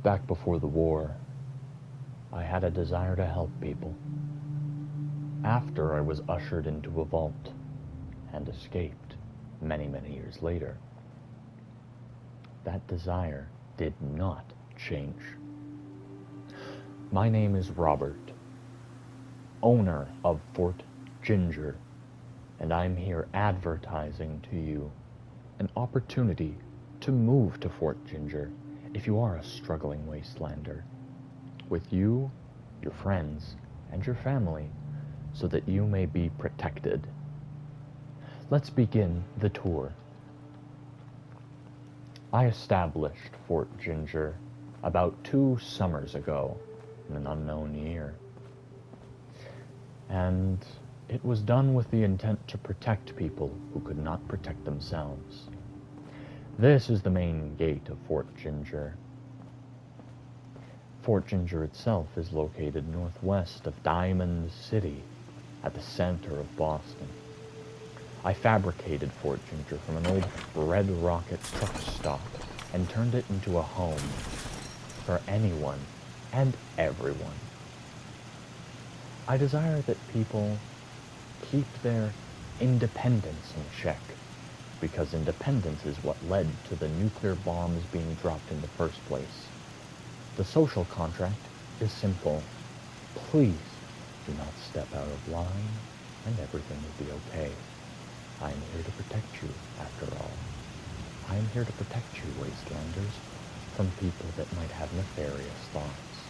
Back before the war, I had a desire to help people. After I was ushered into a vault and escaped many, many years later, that desire did not change. My name is Robert, owner of Fort Ginger, and I'm here advertising to you an opportunity to move to Fort Ginger if you are a struggling wastelander, with you, your friends, and your family, so that you may be protected. Let's begin the tour. I established Fort Ginger about 2 summers ago in an unknown year, and it was done with the intent to protect people who could not protect themselves. This is the main gate of Fort Ginger. Fort Ginger itself is located northwest of Diamond City, at the center of Bastion. I fabricated Fort Ginger from an old Red Rocket truck stop and turned it into a home for anyone and everyone. I desire that people keep their independence in check, because independence is what led to the nuclear bombs being dropped in the first place. The social contract is simple. Please do not step out of line, and everything will be okay. I am here to protect you, after all. I am here to protect you, wastelanders, from people that might have nefarious thoughts.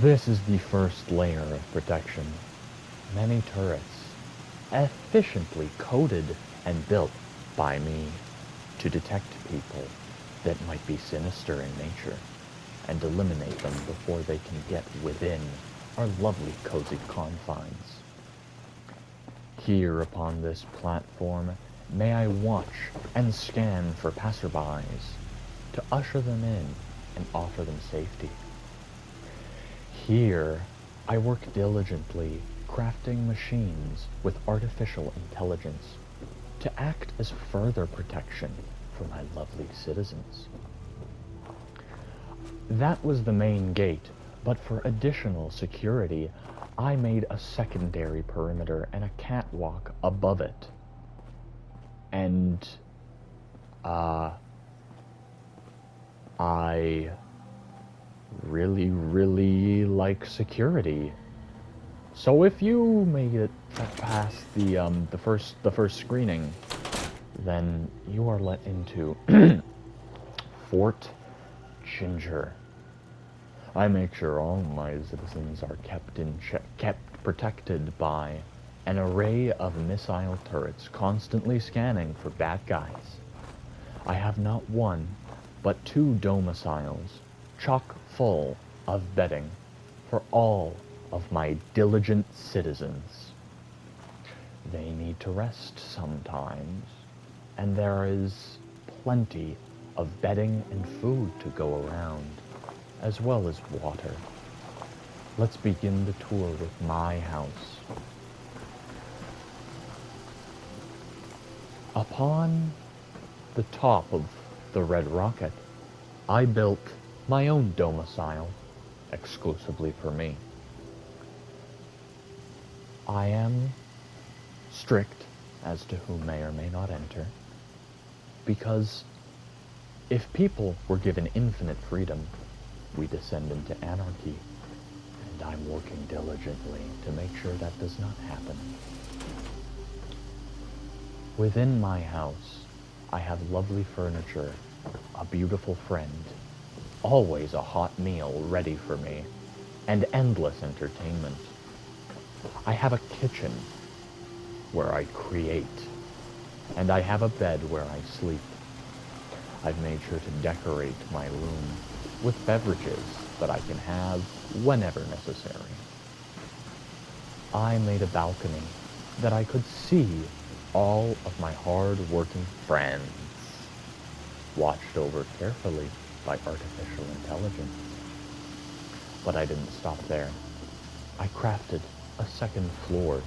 This is the first layer of protection. Many turrets, efficiently coded and built by me to detect people that might be sinister in nature and eliminate them before they can get within our lovely cozy confines. Here upon this platform, may I watch and scan for passerbys to usher them in and offer them safety. Here, I work diligently crafting machines with artificial intelligence to act as further protection for my lovely citizens. That was the main gate, but for additional security, I made a secondary perimeter and a catwalk above it. And, I really like security. So if you make it past the first screening, then you are let into Fort Ginger. I make sure all my citizens are kept protected by an array of missile turrets constantly scanning for bad guys. I have not one, but 2 domiciles, chock full of bedding for all of my diligent citizens. They need to rest sometimes, and there is plenty of bedding and food to go around, as well as water. Let's begin the tour with my house. Upon the top of the Red Rocket, I built my own domicile exclusively for me. I am strict as to who may or may not enter, because if people were given infinite freedom, we descend into anarchy, and I'm working diligently to make sure that does not happen. Within my house, I have lovely furniture, a beautiful friend, always a hot meal ready for me, and endless entertainment. I have a kitchen where I create, and I have a bed where I sleep. I've made sure to decorate my room with beverages that I can have whenever necessary. I made a balcony that I could see all of my hard-working friends, watched over carefully by artificial intelligence. But I didn't stop there. I crafted a second floor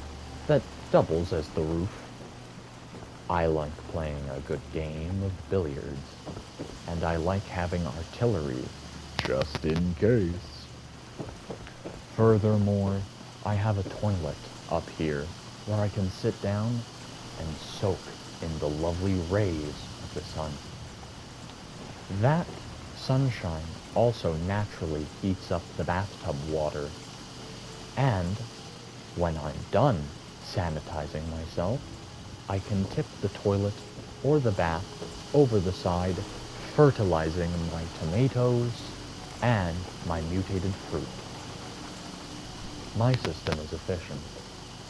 that doubles as the roof. I like playing a good game of billiards, and I like having artillery, just in case. Furthermore, I have a toilet up here where I can sit down and soak in the lovely rays of the sun. That sunshine also naturally heats up the bathtub water, and when I'm done sanitizing myself, I can tip the toilet or the bath over the side, fertilizing my tomatoes and my mutated fruit. My system is efficient,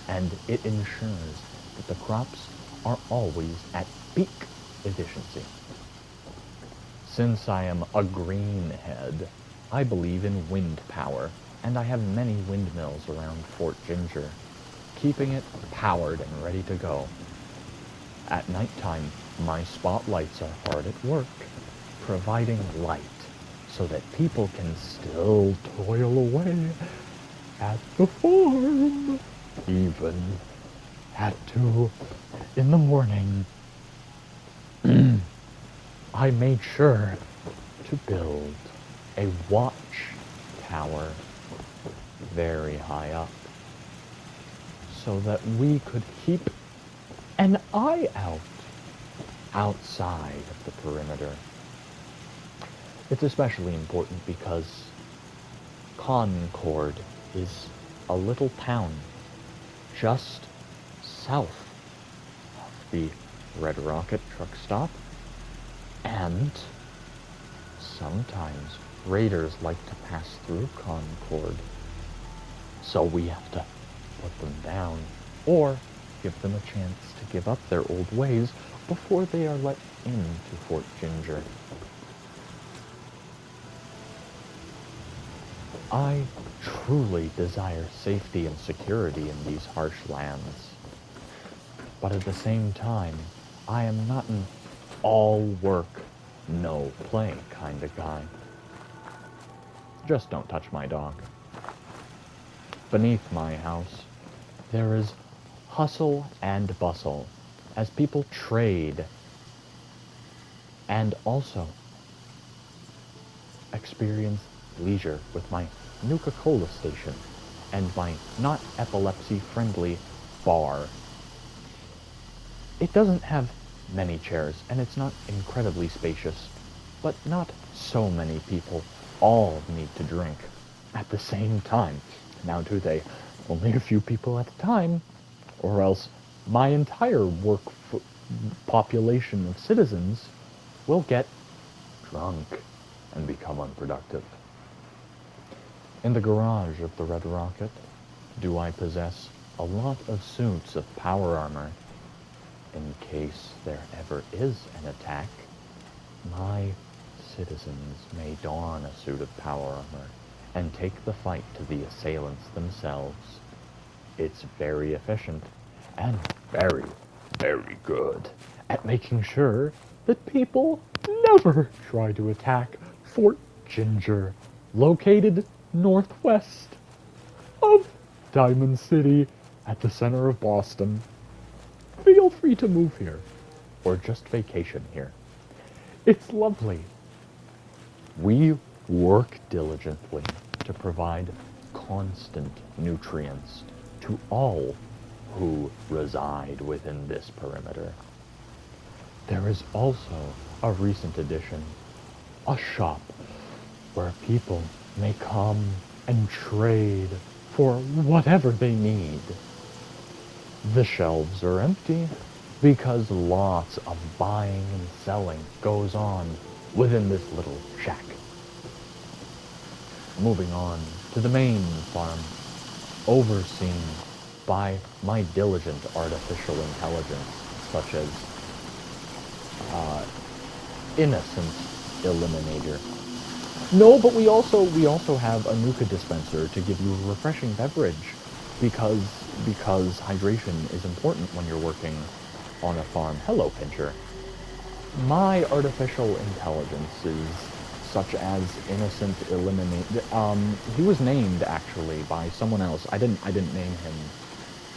and it ensures that the crops are always at peak efficiency. Since I am a greenhead, I believe in wind power, and I have many windmills around Fort Ginger, keeping it powered and ready to go. At nighttime, my spotlights are hard at work, providing light so that people can still toil away at the farm, even at 2 in the morning. I made sure to build a watch tower very high up so that we could keep an eye out outside of the perimeter. It's especially important because Concord is a little town just south of the Red Rocket truck stop, and sometimes raiders like to pass through Concord, so we have to put them down or give them a chance to give up their old ways before they are let into Fort Ginger. I truly desire safety and security in these harsh lands, but at the same time, I am not an all work, no play kind of guy. Just don't touch my dog. Beneath my house, there is hustle and bustle as people trade and also experience leisure with my Nuka-Cola station and my not epilepsy-friendly bar. It doesn't have many chairs, and it's not incredibly spacious, but not so many people all need to drink at the same time. Now do they? Only a few people at a time, or else my entire population of citizens will get drunk and become unproductive. In the garage of the Red Rocket, do I possess a lot of suits of power armor in case there ever is an attack. My citizens may don a suit of power armor and take the fight to the assailants themselves. It's very efficient and very, very good at making sure that people never try to attack Fort Ginger, located northwest of Diamond City at the center of Bastion. Feel free to move here, or just vacation here. It's lovely. We work diligently to provide constant nutrients to all who reside within this perimeter. There is also a recent addition, a shop where people may come and trade for whatever they need. The shelves are empty because lots of buying and selling goes on within this little shack. Moving on to the main farm, overseen by my diligent artificial intelligence, such as innocent eliminator. No, but we also have a Nuka dispenser to give you a refreshing beverage, because hydration is important when you're working on a farm. Hello, Pincher. My artificial intelligence is such as innocent eliminate. He was named actually by someone else. I didn't name him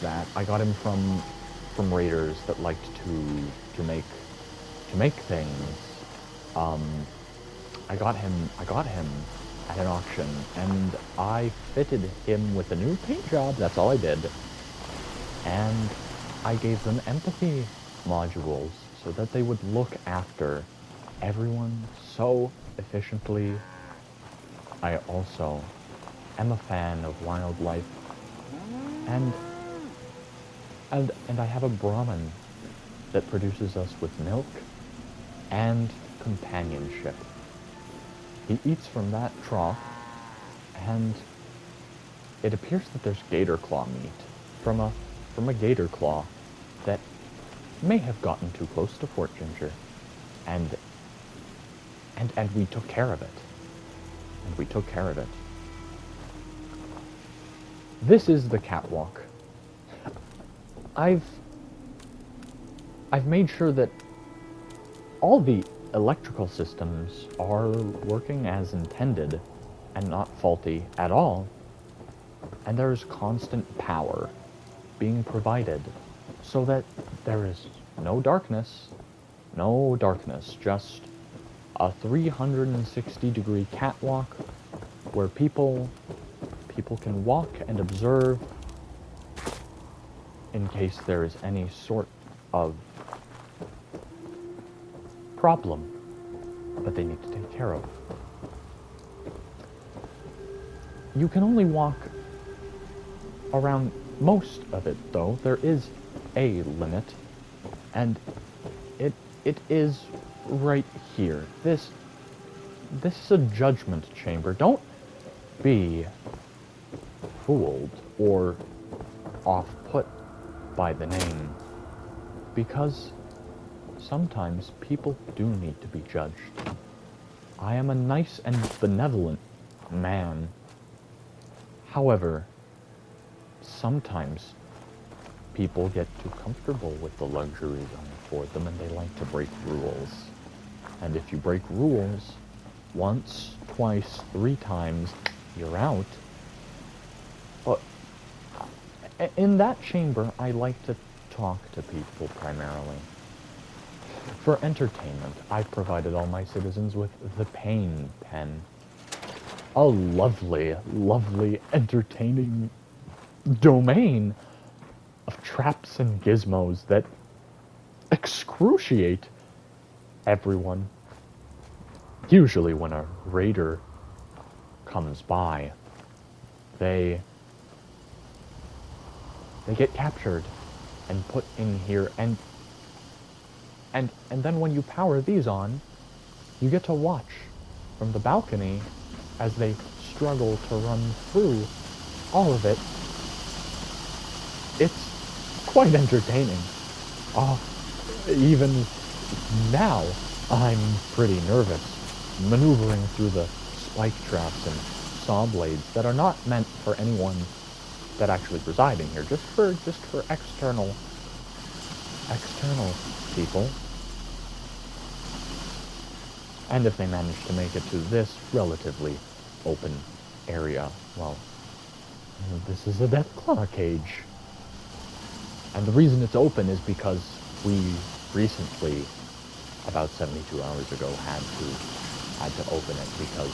that. I got him from from raiders that liked to make things. I got him at an auction, and I fitted him with a new paint job. That's all I did. And I gave them empathy modules so that they would look after everyone so efficiently. I also am a fan of wildlife, and I have a Brahmin that produces us with milk and companionship. He eats from that trough, and it appears that there's gator claw meat from a gator claw that may have gotten too close to Fort Ginger, and we took care of it. And we took care of it. This is the catwalk. I've made sure that all the electrical systems are working as intended and not faulty at all. And there's constant power being provided so that there is no darkness, just a 360-degree catwalk where people can walk and observe in case there is any sort of problem that they need to take care of. You can only walk around most of it, though. There is a limit, and it is right here. This is a judgment chamber. Don't be fooled or off-put by the name, because sometimes people do need to be judged. I am a nice and benevolent man. However, sometimes people get too comfortable with the luxuries I afford them, and they like to break rules. And if you break rules once, twice, 3 times, you're out. But in that chamber, I like to talk to people primarily. For entertainment, I've provided all my citizens with the Pain Pen. A lovely, lovely, entertaining domain of traps and gizmos that excruciate everyone. Usually when a raider comes by, they get captured and put in here, and then when you power these on, you get to watch from the balcony as they struggle to run through all of it. It's quite entertaining. Even now, I'm pretty nervous maneuvering through the spike traps and saw blades that are not meant for anyone that actually residing here, just for external people. And if they manage to make it to this relatively open area, well, this is a Deathclaw cage. And the reason it's open is because we recently, about 72 hours ago, had to open it because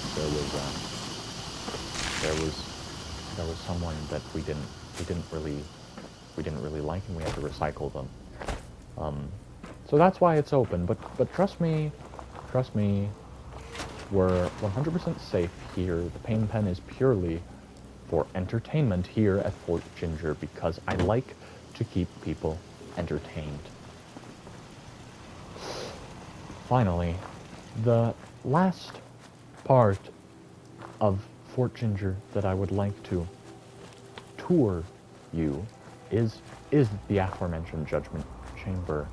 there was someone that we didn't really like, and we had to recycle them. So that's why it's open. But trust me, we're 100% safe here. The Pain Pen is purely for entertainment here at Fort Ginger because I like to keep people entertained. Finally, the last part of Fort Ginger that I would like to tour you is the aforementioned Judgment Chamber.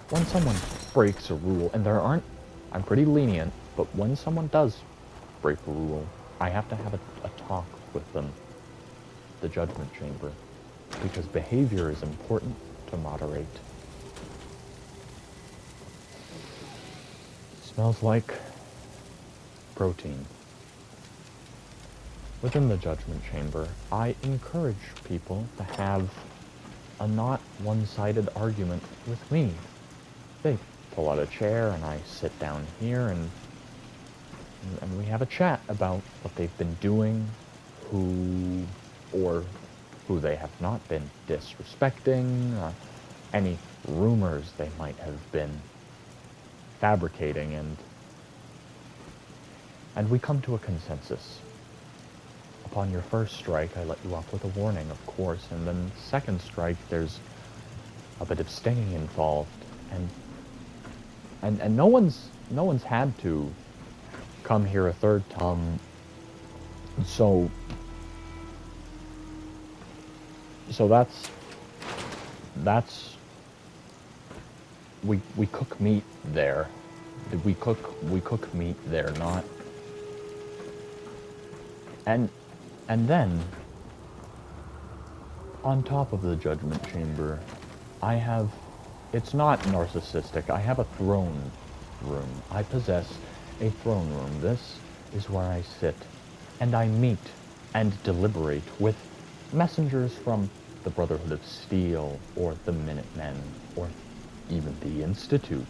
When someone breaks a rule, and there aren't, I'm pretty lenient, but when someone does break a rule, I have to have a talk with them, the Judgment Chamber, because behavior is important to moderate. Smells like protein. Within the Judgment Chamber, I encourage people to have a not one-sided argument with me. They pull out a chair and I sit down here and we have a chat about what they've been doing, or who they have not been disrespecting, any rumors they might have been fabricating, and we come to a consensus. Upon your first strike, I let you off with a warning, of course, and then second strike, there's a bit of stinging involved, and no one's had to come here a third time. So that's we cook meat there. We cook meat there, not. And then on top of the judgment chamber, I have, it's not narcissistic, I have a throne room. I possess a throne room. This is where I sit, and I meet and deliberate with messengers from the Brotherhood of Steel, or the Minutemen, or even the Institute.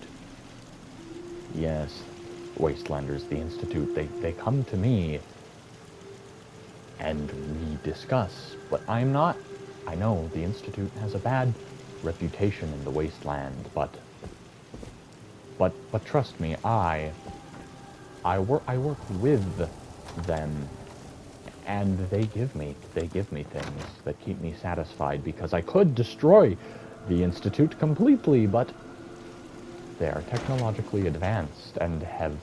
Yes, Wastelanders, the Institute, they come to me, and we discuss. But I know the Institute has a bad reputation in the Wasteland, but trust me, I work with them, and they give me things that keep me satisfied, because I could destroy the Institute completely, but they are technologically advanced and have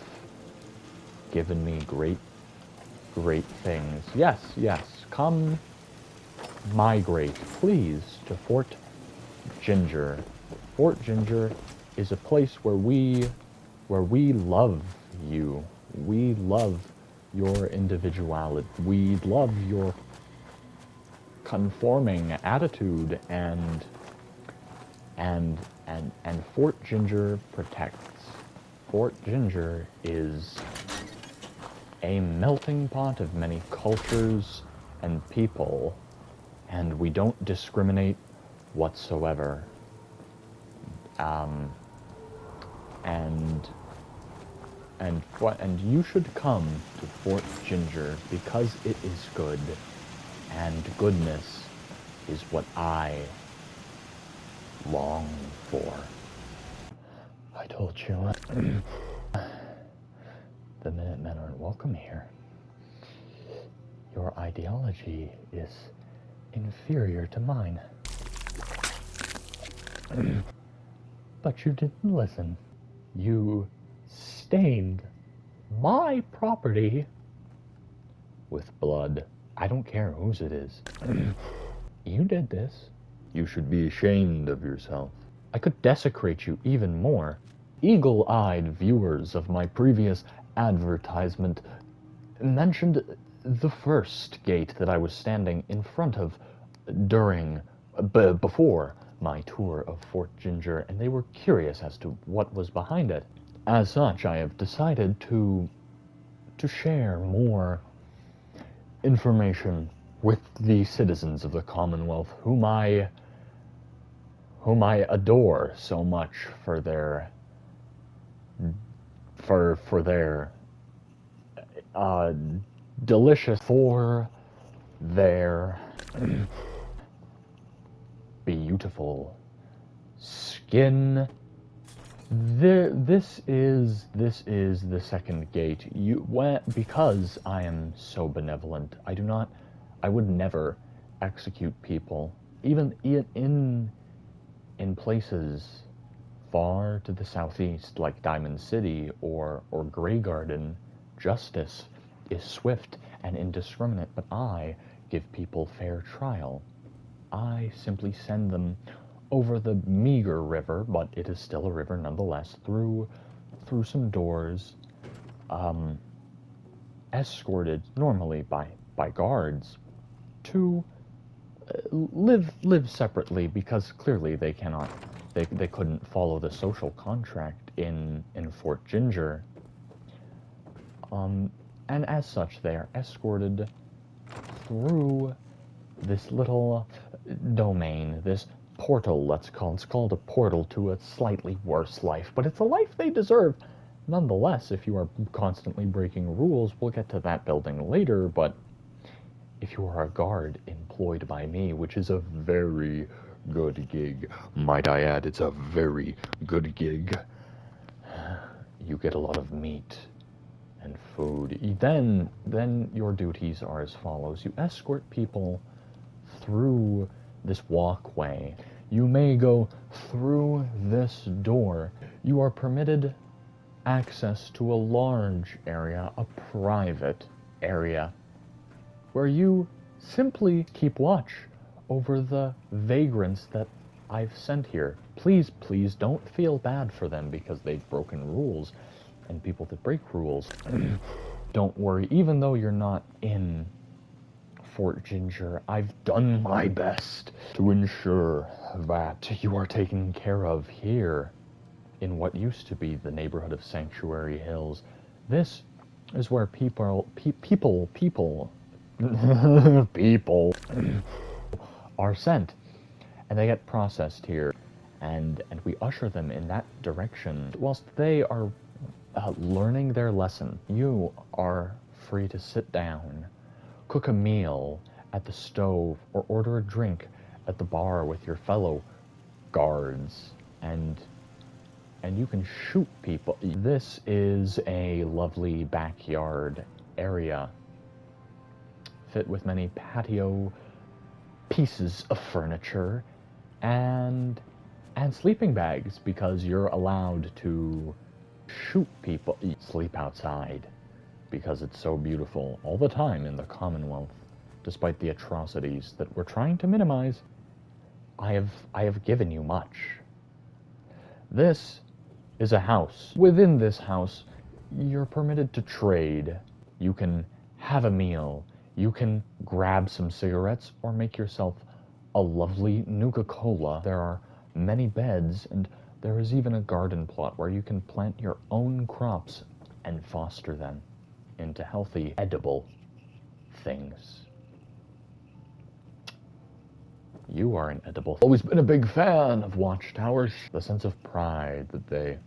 given me great things. Yes, come migrate, please, to Fort Ginger. Fort Ginger is a place where we love you. We love your individuality. We love your conforming attitude, and Fort Ginger protects. Fort Ginger is a melting pot of many cultures and people, and we don't discriminate whatsoever. And you should come to Fort Ginger because it is good, and goodness is what I long for. I told you, the Minutemen aren't welcome here. Your ideology is inferior to mine. But you didn't listen. You stained my property with blood. I don't care whose it is. You did this. You should be ashamed of yourself. I could desecrate you even more. Eagle-eyed viewers of my previous advertisement mentioned the first gate that I was standing in front of before my tour of Fort Ginger, and they were curious as to what was behind it. As such, I have decided to share more information with the citizens of the Commonwealth, whom I adore so much for their delicious, for their beautiful skin. This is the second gate. Because I am so benevolent, I would never execute people, even in places far to the southeast, like Diamond City or Grey Garden. Justice is swift and indiscriminate, but I give people fair trial. I simply send them over the meager river, but it is still a river nonetheless, through some doors, escorted normally by guards, to live separately, because clearly they couldn't follow the social contract in Fort Ginger. And as such, they are escorted through this little domain, this portal, let's call it. It's called a portal to a slightly worse life, but it's a life they deserve. Nonetheless, if you are constantly breaking rules, we'll get to that building later, but if you are a guard employed by me, which is a very good gig, might I add, it's a very good gig, you get a lot of meat and food. Then your duties are as follows. You escort people through this walkway. You may go through this door. You are permitted access to a large area, a private area, where you simply keep watch over the vagrants that I've sent here. Please, please don't feel bad for them because they've broken rules, and people that break rules. Don't worry, even though you're not in Fort Ginger, I've done my best to ensure that you are taken care of here in what used to be the neighborhood of Sanctuary Hills. This is where people are sent, and they get processed here, and we usher them in that direction. Whilst they are learning their lesson, you are free to sit down, cook a meal at the stove, or order a drink at the bar with your fellow guards, and you can shoot people. This is a lovely backyard area, fit with many patio pieces of furniture and sleeping bags, because you're allowed to shoot people. Sleep outside because it's so beautiful all the time in the Commonwealth, despite the atrocities that we're trying to minimize. I have given you much. This is a house. Within this house, you're permitted to trade. You can have a meal. You can grab some cigarettes or make yourself a lovely Nuka-Cola. There are many beds, and there is even a garden plot where you can plant your own crops and foster them into healthy, edible things. You are an edible. Always been a big fan of watchtowers. The sense of pride that they...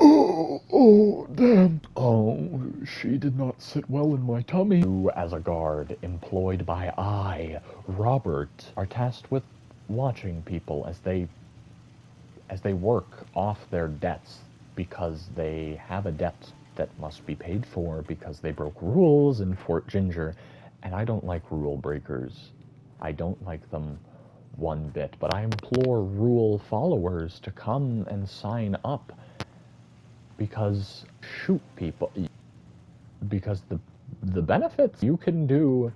Oh, damn. Oh, she did not sit well in my tummy. You, as a guard employed by I, Robert, are tasked with watching people as they work off their debts, because they have a debt that must be paid for because they broke rules in Fort Ginger. And I don't like rule breakers. I don't like them one bit, but I implore rule followers to come and sign up, because shoot people, because the benefits, you can do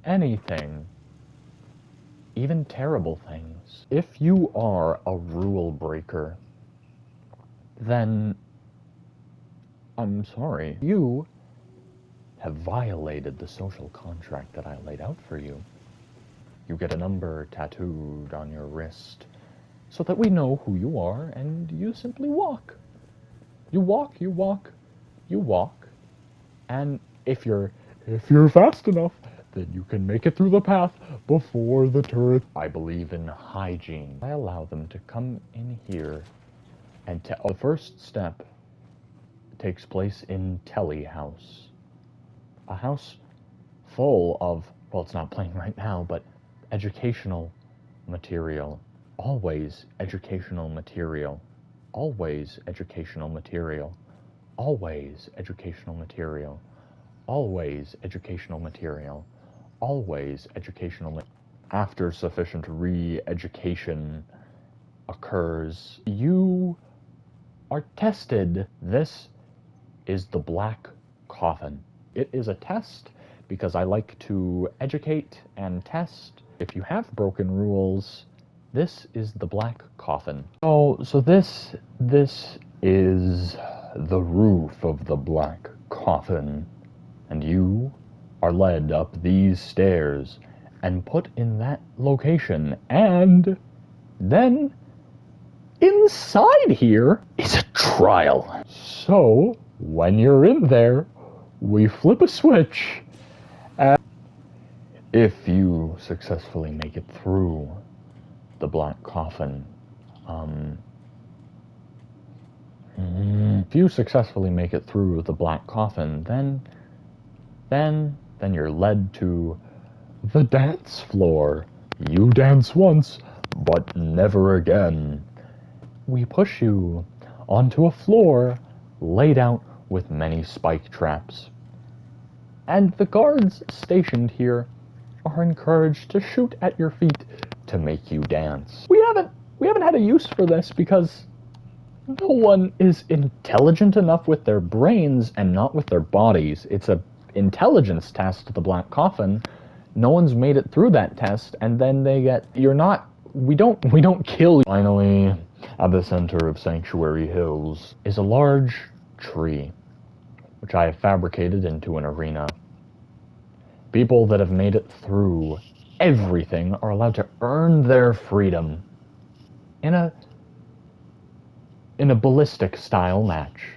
anything, even terrible things. If you are a rule breaker, then I'm sorry, you have violated the social contract that I laid out for you. You get a number tattooed on your wrist so that we know who you are, and you simply walk. You walk, you walk, you walk, and if you're fast enough, then you can make it through the path before the turret. I believe in hygiene. I allow them to come in here, and the first step takes place in Telly House. A house full of, well, it's not playing right now, but educational material. Always educational material. Always educational material. Always educational material. Always educational material. Always educational. After sufficient re-education occurs, you are tested. This is the black coffin. It is a test because I like to educate and test. If you have broken rules, this is the black coffin. Oh, so this is the roof of the black coffin, and you are led up these stairs and put in that location, and then inside here is a trial. So when you're in there, we flip a switch, and If you successfully make it through the black coffin, if you successfully make it through the black coffin, then you're led to the dance floor. You dance once, but never again. We push you onto a floor laid out with many spike traps. And the guards stationed here are encouraged to shoot at your feet to make you dance. We haven't had a use for this because no one is intelligent enough with their brains and not with their bodies. It's a intelligence test, the black coffin. No one's made it through that test, and then they get, we don't kill you. Finally, at the center of Sanctuary Hills is a large tree, which I have fabricated into an arena. People that have made it through everything are allowed to earn their freedom in a ballistic style match.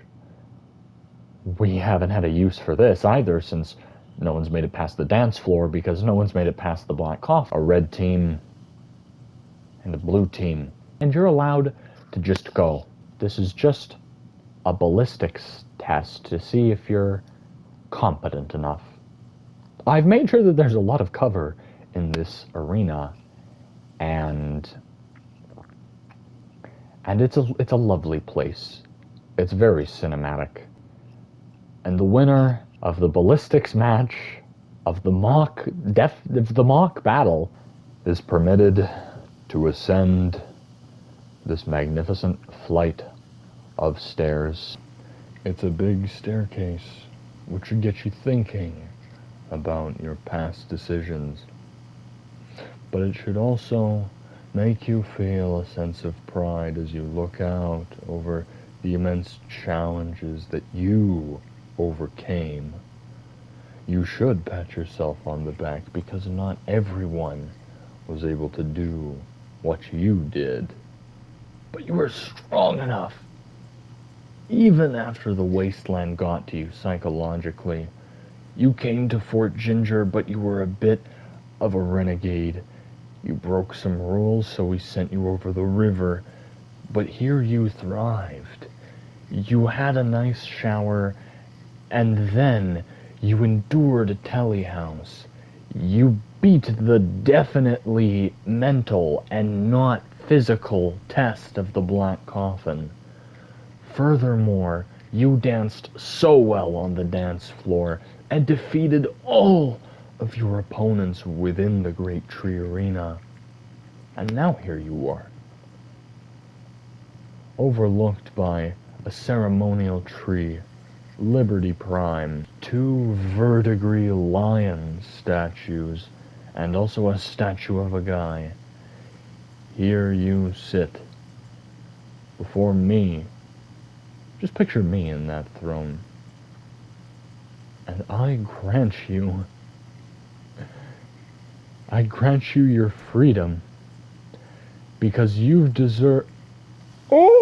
We haven't had a use for this either, since no one's made it past the dance floor because no one's made it past the black coffin. A red team and a blue team. And you're allowed to just go. This is just a ballistics test to see if you're competent enough. I've made sure that there's a lot of cover in this arena, and it's a lovely place. It's very cinematic. And the winner of the ballistics match of the mock battle is permitted to ascend this magnificent flight of stairs. It's a big staircase, which should get you thinking about your past decisions. But it should also make you feel a sense of pride as you look out over the immense challenges that you overcame. You should pat yourself on the back because not everyone was able to do what you did. But you were strong enough. Even after the wasteland got to you psychologically, you came to Fort Ginger, but you were a bit of a renegade. You broke some rules, so we sent you over the river. But here you thrived. You had a nice shower, and then you endured a telehouse. You beat the definitely mental and not physical test of the black coffin. Furthermore, you danced so well on the dance floor and defeated all of your opponents within the Great Tree Arena. And now here you are, overlooked by a ceremonial tree, Liberty Prime, 2 verdigris lion statues, and also a statue of a guy. Here you sit before me. Just picture me in that throne. And I grant you your freedom because you deserve... Oh!